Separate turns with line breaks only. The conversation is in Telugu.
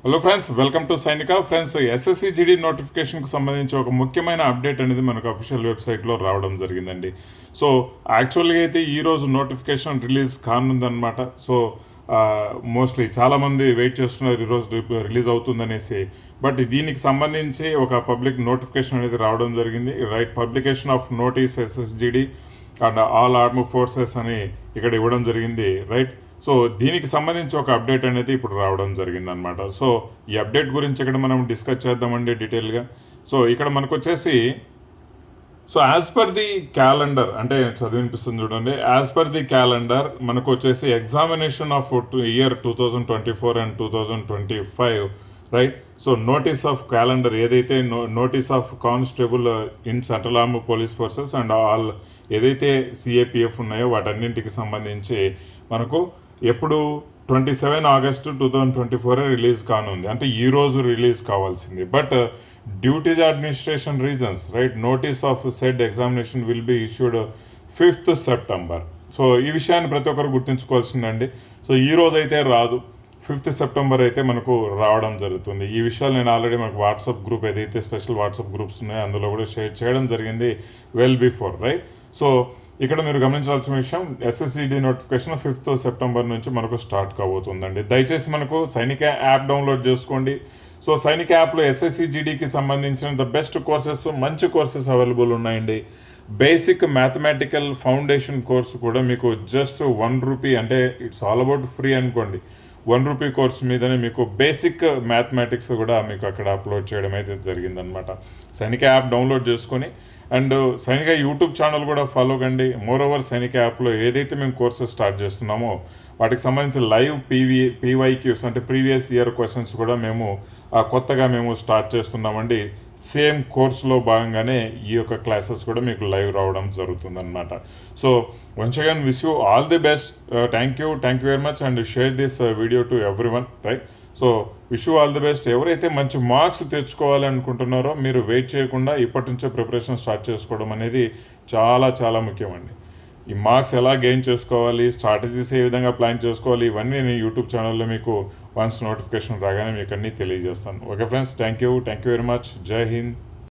హలో ఫ్రెండ్స్, వెల్కమ్ టు సైనిక. ఫ్రెండ్స్, ఎస్ఎస్సిజిడి నోటిఫికేషన్కి సంబంధించి ఒక ముఖ్యమైన అప్డేట్ అనేది మనకు అఫీషియల్ వెబ్సైట్లో రావడం జరిగిందండి. సో యాక్చువల్గా అయితే ఈరోజు నోటిఫికేషన్ రిలీజ్ కానుందనమాట. సో మోస్ట్లీ చాలామంది వెయిట్ చేస్తున్నారు ఈరోజు రిలీజ్ అవుతుందనేసి. బట్ దీనికి సంబంధించి ఒక పబ్లిక్ నోటిఫికేషన్ అనేది రావడం జరిగింది. Right, publication of notice ఎస్ఎస్జిడి and all armed forces అని ఇక్కడ ఇవ్వడం జరిగింది. రైట్, సో దీనికి సంబంధించి ఒక అప్డేట్ అనేది ఇప్పుడు రావడం జరిగిందనమాట. సో ఈ అప్డేట్ గురించి ఇక్కడ మనం డిస్కస్ చేద్దామండి డీటెయిల్గా. సో ఇక్కడ మనకు వచ్చేసి యాజ్ పర్ ది క్యాలెండర్, అంటే చదివినిపిస్తుంది చూడండి. యాజ్ పర్ ది క్యాలెండర్ మనకు వచ్చేసి examination of year 2024 and 2025, right. So notice of calendar ఏదైతే notice of constable in central arm police forces and all ఏదైతే సిఏపిఎఫ్ ఉన్నాయో వాటన్నింటికి సంబంధించి మనకు ఎప్పుడు 27 ఆగస్టు 2024 రిలీజ్ కానుంది, అంటే ఈరోజు రిలీజ్ కావాల్సింది. But due to the administration reasons, right, notice of said examination will be issued 5th September. So ఈ విషయాన్ని ప్రతి ఒక్కరు గుర్తుంచుకోవాల్సిందండి. సో ఈ రోజు అయితే రాదు, 5th సెప్టెంబర్ అయితే మనకు రావడం జరుగుతుంది. ఈ విషయాలు నేను ఆల్రెడీ మనకు వాట్సాప్ గ్రూప్ ఏదైతే స్పెషల్ వాట్సాప్ గ్రూప్స్ ఉన్నాయో అందులో కూడా షేర్ చేయడం జరిగింది వెల్ బిఫోర్, రైట్. సో ఇక్కడ మీరు గమనించాల్సిన విషయం, ఎస్ఎస్సిడి నోటిఫికేషన్ 5th సెప్టెంబర్ నుంచి మనకు స్టార్ట్ కాబోతుందండి. దయచేసి మనకు సైనిక యాప్ డౌన్లోడ్ చేసుకోండి. సో సైనిక యాప్లో ఎస్ఎస్సిజిడికి సంబంధించిన ద బెస్ట్ కోర్సెస్, మంచి కోర్సెస్ అవైలబుల్ ఉన్నాయండి. బేసిక్ మ్యాథమెటికల్ ఫౌండేషన్ కోర్సు కూడా మీకు జస్ట్ ₹1, అంటే ఇట్స్ ఆల్ అబౌట్ ఫ్రీ అనుకోండి. ₹1 కోర్స్ మీదనే మీకు బేసిక్ మ్యాథమెటిక్స్ కూడా మీకు అక్కడ అప్లోడ్ చేయడం అయితే జరిగిందనమాట. సైనిక యాప్ డౌన్లోడ్ చేసుకొని అండ్ సైనిక యూట్యూబ్ ఛానల్ కూడా ఫాలో కండి. మోర్ ఓవర్ సైనిక యాప్లో ఏదైతే మేము కోర్సెస్ స్టార్ట్ చేస్తున్నామో వాటికి సంబంధించి లైవ్ పీవైక్యూస్, అంటే ప్రీవియస్ ఇయర్ క్వశ్చన్స్ కూడా మేము కొత్తగా మేము స్టార్ట్ చేస్తున్నామండి. సేమ్ కోర్సులో భాగంగానే ఈ యొక్క క్లాసెస్ కూడా మీకు లైవ్ రావడం జరుగుతుందన్నమాట. So once again wish you all the best. Thank you very much and share this video to everyone, right. So wish you all the best. ఎవరైతే మంచి మార్క్స్ తెచ్చుకోవాలి అనుకుంటున్నారో మీరు వెయిట్ చేయకుండా ఇప్పటి నుంచే ప్రిపరేషన్ స్టార్ట్ చేసుకోవడం అనేది చాలా చాలా ముఖ్యమండి. ఈ మార్క్స్ ఎలా గెయిన్ చేసుకోవాలి, స్ట్రాటజీస్ ఏ విధంగా ప్లాన్ చేసుకోవాలి, ఇవన్నీ నేను యూట్యూబ్ ఛానల్లో మీకు వన్స్ నోటిఫికేషన్ రాగానే మీకు అన్నీ తెలియజేస్తాను. Okay friends, thank you very much. జై హింద్.